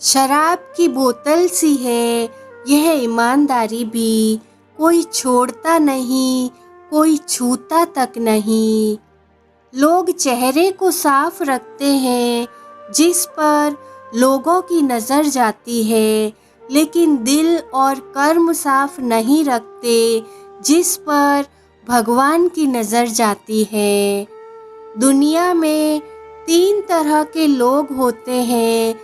शराब की बोतल सी है यह ईमानदारी भी, कोई छोड़ता नहीं, कोई छूता तक नहीं। लोग चेहरे को साफ रखते हैं जिस पर लोगों की नज़र जाती है, लेकिन दिल और कर्म साफ नहीं रखते जिस पर भगवान की नज़र जाती है। दुनिया में 3 तरह के लोग होते हैं,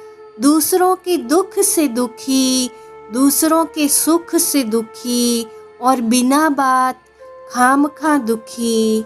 दूसरों के दुख से दुखी, दूसरों के सुख से दुखी और बिना बात खामखा दुखी।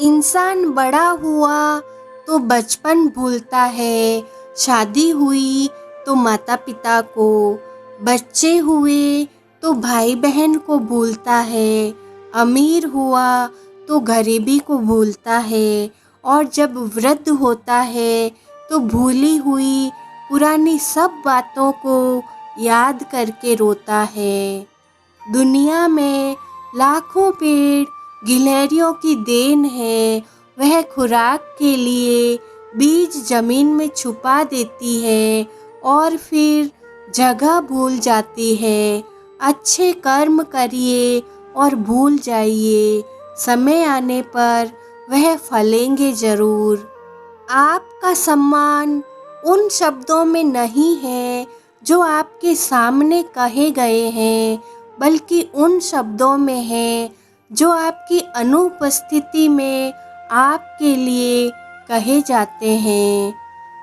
इंसान बड़ा हुआ तो बचपन भूलता है, शादी हुई तो माता पिता को, बच्चे हुए तो भाई बहन को भूलता है, अमीर हुआ तो गरीबी को भूलता है, और जब वृद्ध होता है तो भूली हुई पुरानी सब बातों को याद करके रोता है। दुनिया में लाखों पेड़ गिलहरियों की देन है, वह खुराक के लिए बीज जमीन में छुपा देती है और फिर जगह भूल जाती है। अच्छे कर्म करिए और भूल जाइए, समय आने पर वह फलेंगे जरूर। आपका सम्मान उन शब्दों में नहीं है जो आपके सामने कहे गए हैं, बल्कि उन शब्दों में है जो आपकी अनुपस्थिति में आपके लिए कहे जाते हैं।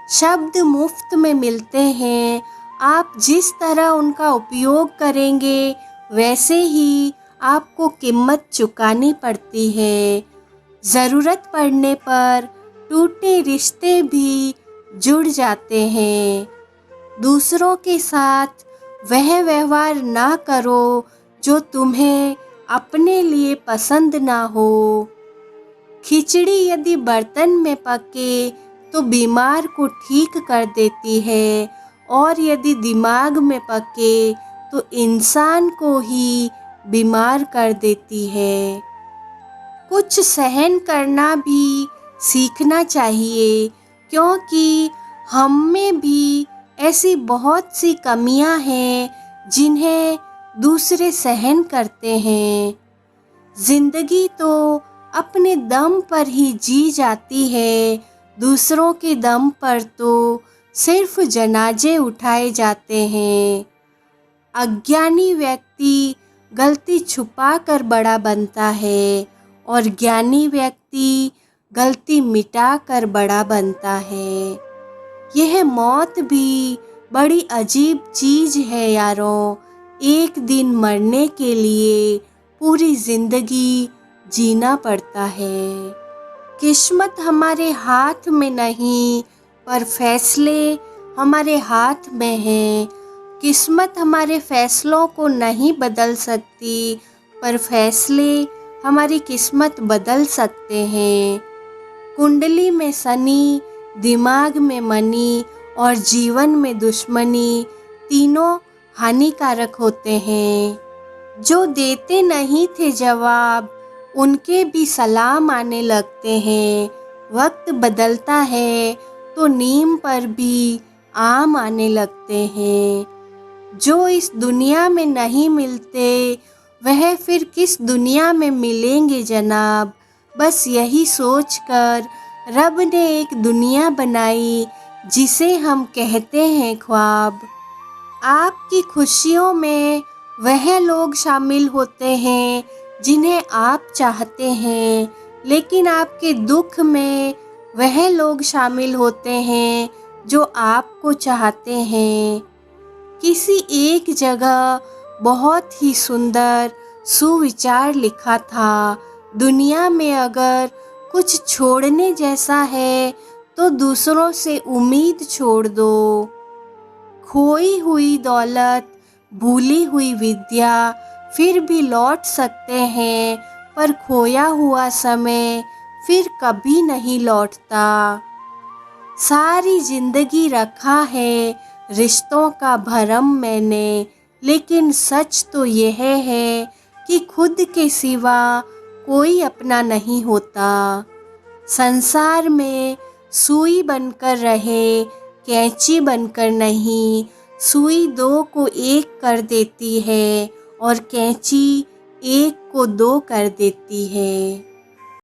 शब्द मुफ्त में मिलते हैं, आप जिस तरह उनका उपयोग करेंगे वैसे ही आपको कीमत चुकानी पड़ती है। ज़रूरत पड़ने पर टूटे रिश्ते भी जुड़ जाते हैं। दूसरों के साथ वह व्यवहार ना करो जो तुम्हें अपने लिए पसंद ना हो। खिचड़ी यदि बर्तन में पके तो बीमार को ठीक कर देती है, और यदि दिमाग में पके तो इंसान को ही बीमार कर देती है। कुछ सहन करना भी सीखना चाहिए, क्योंकि हम में भी ऐसी बहुत सी कमियां हैं जिन्हें दूसरे सहन करते हैं। जिंदगी तो अपने दम पर ही जी जाती है, दूसरों के दम पर तो सिर्फ जनाजे उठाए जाते हैं। अज्ञानी व्यक्ति गलती छुपा कर बड़ा बनता है, और ज्ञानी व्यक्ति गलती मिटा कर बड़ा बनता है। यह मौत भी बड़ी अजीब चीज़ है यारों, एक दिन मरने के लिए पूरी जिंदगी जीना पड़ता है। किस्मत हमारे हाथ में नहीं, पर फैसले हमारे हाथ में हैं। किस्मत हमारे फैसलों को नहीं बदल सकती, पर फैसले हमारी किस्मत बदल सकते हैं। कुंडली में शनि, दिमाग में मनी और जीवन में दुश्मनी तीनों हानिकारक होते हैं। जो देते नहीं थे जवाब, उनके भी सलाम आने लगते हैं। वक्त बदलता है तो नीम पर भी आम आने लगते हैं। जो इस दुनिया में नहीं मिलते वह फिर किस दुनिया में मिलेंगे जनाब। बस यही सोचकर रब ने एक दुनिया बनाई जिसे हम कहते हैं ख्वाब। आपकी खुशियों में वह लोग शामिल होते हैं जिन्हें आप चाहते हैं, लेकिन आपके दुख में वह लोग शामिल होते हैं जो आपको चाहते हैं। किसी एक जगह बहुत ही सुंदर सुविचार लिखा था, दुनिया में अगर कुछ छोड़ने जैसा है तो दूसरों से उम्मीद छोड़ दो। खोई हुई दौलत, भूली हुई विद्या फिर भी लौट सकते हैं, पर खोया हुआ समय फिर कभी नहीं लौटता। सारी जिंदगी रखा है रिश्तों का भरम मैंने, लेकिन सच तो यह है कि खुद के सिवा कोई अपना नहीं होता। संसार में सुई बनकर रहे, कैंची बनकर नहीं, सुई दो को एक कर देती है और कैंची एक को दो कर देती है।